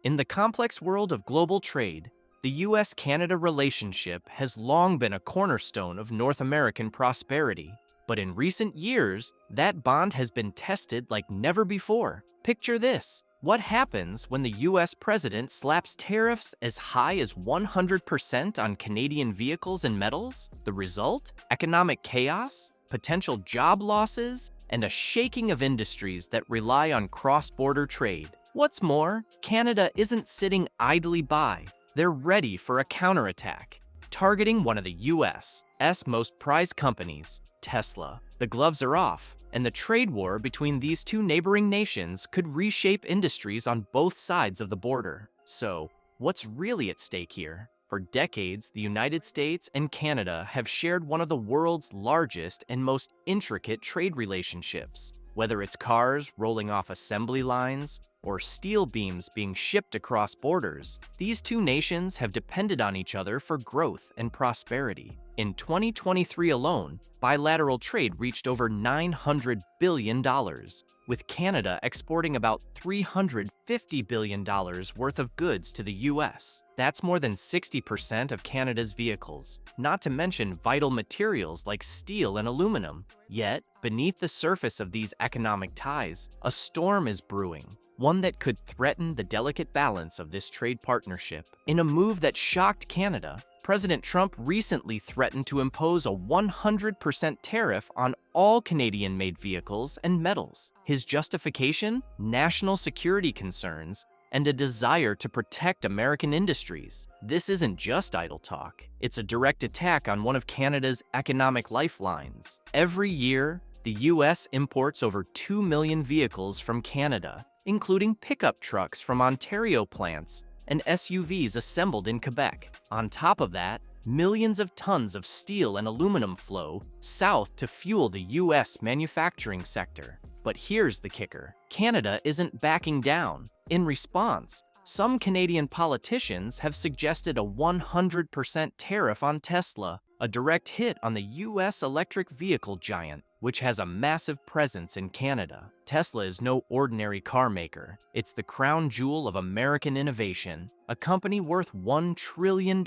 In the complex world of global trade, the U.S. Canada relationship has long been a cornerstone of North American prosperity. But in recent years, that bond has been tested like never before. Picture this. What happens when the U.S. president slaps tariffs as high as 100% on Canadian vehicles and metals? The result? Economic chaos, potential job losses, and a shaking of industries that rely on cross-border trade. What's more, Canada isn't sitting idly by. They're ready for a counterattack, targeting one of the U.S.'s most prized companies, Tesla. The gloves are off, and the trade war between these two neighboring nations could reshape industries on both sides of the border. So, what's really at stake here? For decades, the United States and Canada have shared one of the world's largest and most intricate trade relationships. Whether it's cars rolling off assembly lines or steel beams being shipped across borders, these two nations have depended on each other for growth and prosperity. In 2023 alone, bilateral trade reached over $900 billion, with Canada exporting about $350 billion worth of goods to the U.S. That's more than 60% of Canada's vehicles, not to mention vital materials like steel and aluminum. Yet, beneath the surface of these economic ties, a storm is brewing, one that could threaten the delicate balance of this trade partnership. In a move that shocked Canada, President Trump recently threatened to impose a 100% tariff on all Canadian-made vehicles and metals. His justification? National security concerns and a desire to protect American industries. This isn't just idle talk. It's a direct attack on one of Canada's economic lifelines. Every year, the U.S. imports over 2 million vehicles from Canada, including pickup trucks from Ontario plants and SUVs assembled in Quebec. On top of that, millions of tons of steel and aluminum flow south to fuel the U.S. manufacturing sector. But here's the kicker. Canada isn't backing down. In response, some Canadian politicians have suggested a 100% tariff on Tesla, a direct hit on the U.S. electric vehicle giant, which has a massive presence in Canada. Tesla is no ordinary car maker. It's the crown jewel of American innovation. A company worth $1 trillion,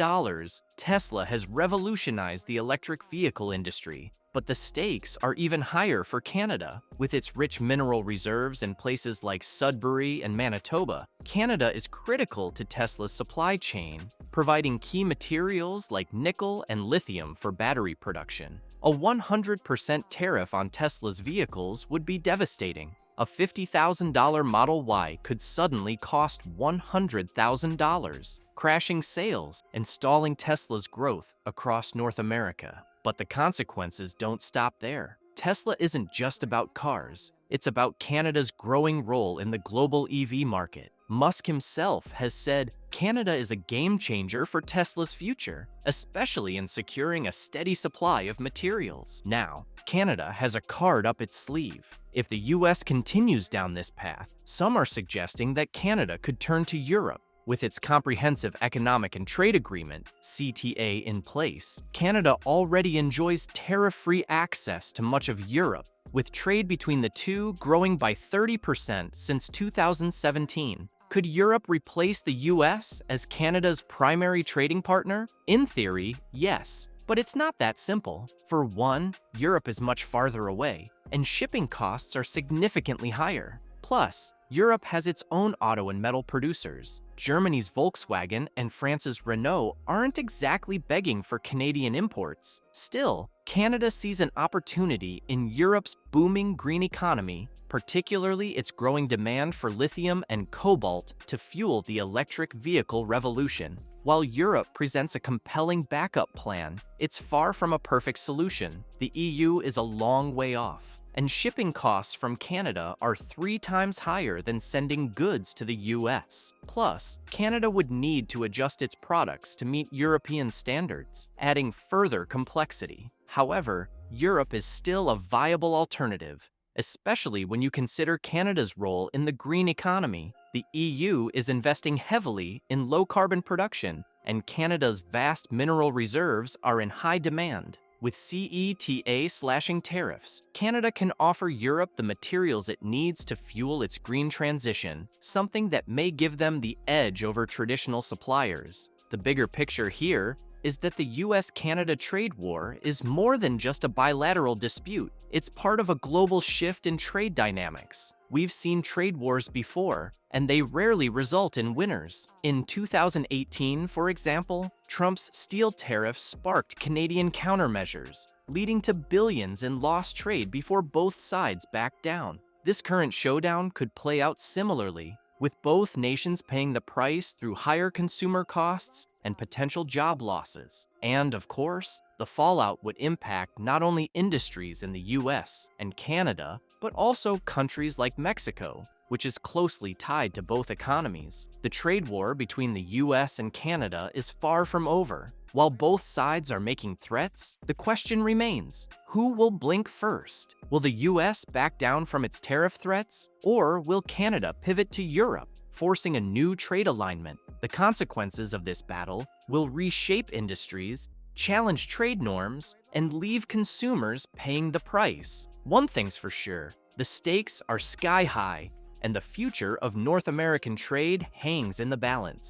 Tesla has revolutionized the electric vehicle industry. But the stakes are even higher for Canada. With its rich mineral reserves in places like Sudbury and Manitoba, Canada is critical to Tesla's supply chain, providing key materials like nickel and lithium for battery production. A 100% tariff on Tesla's vehicles would be devastating. A $50,000 Model Y could suddenly cost $100,000, crashing sales and stalling Tesla's growth across North America. But the consequences don't stop there. Tesla isn't just about cars. It's about Canada's growing role in the global EV market. Musk himself has said Canada is a game changer for Tesla's future, especially in securing a steady supply of materials. Now, Canada has a card up its sleeve. If the U.S. continues down this path, some are suggesting that Canada could turn to Europe. With its Comprehensive Economic and Trade Agreement, CTA, in place, Canada already enjoys tariff-free access to much of Europe, with trade between the two growing by 30% since 2017. Could Europe replace the U.S. as Canada's primary trading partner? In theory, yes, but it's not that simple. For one, Europe is much farther away, and shipping costs are significantly higher. Plus, Europe has its own auto and metal producers. Germany's Volkswagen and France's Renault aren't exactly begging for Canadian imports. Still, Canada sees an opportunity in Europe's booming green economy, particularly its growing demand for lithium and cobalt to fuel the electric vehicle revolution. While Europe presents a compelling backup plan, it's far from a perfect solution. The EU is a long way off, and shipping costs from Canada are 3 times higher than sending goods to the US. Plus, Canada would need to adjust its products to meet European standards, adding further complexity. However, Europe is still a viable alternative, especially when you consider Canada's role in the green economy. The EU is investing heavily in low-carbon production, and Canada's vast mineral reserves are in high demand. With CETA slashing tariffs, Canada can offer Europe the materials it needs to fuel its green transition, something that may give them the edge over traditional suppliers. The bigger picture here is that the U.S.-Canada trade war is more than just a bilateral dispute. It's part of a global shift in trade dynamics. We've seen trade wars before, and they rarely result in winners. In 2018, for example, Trump's steel tariffs sparked Canadian countermeasures, leading to billions in lost trade before both sides backed down. This current showdown could play out similarly, with both nations paying the price through higher consumer costs and potential job losses. And, of course, the fallout would impact not only industries in the US and Canada, but also countries like Mexico, which is closely tied to both economies. The trade war between the US and Canada is far from over. While both sides are making threats, the question remains, who will blink first? Will the US back down from its tariff threats, or will Canada pivot to Europe, forcing a new trade alignment? The consequences of this battle will reshape industries, challenge trade norms, and leave consumers paying the price. One thing's for sure, the stakes are sky high, and the future of North American trade hangs in the balance.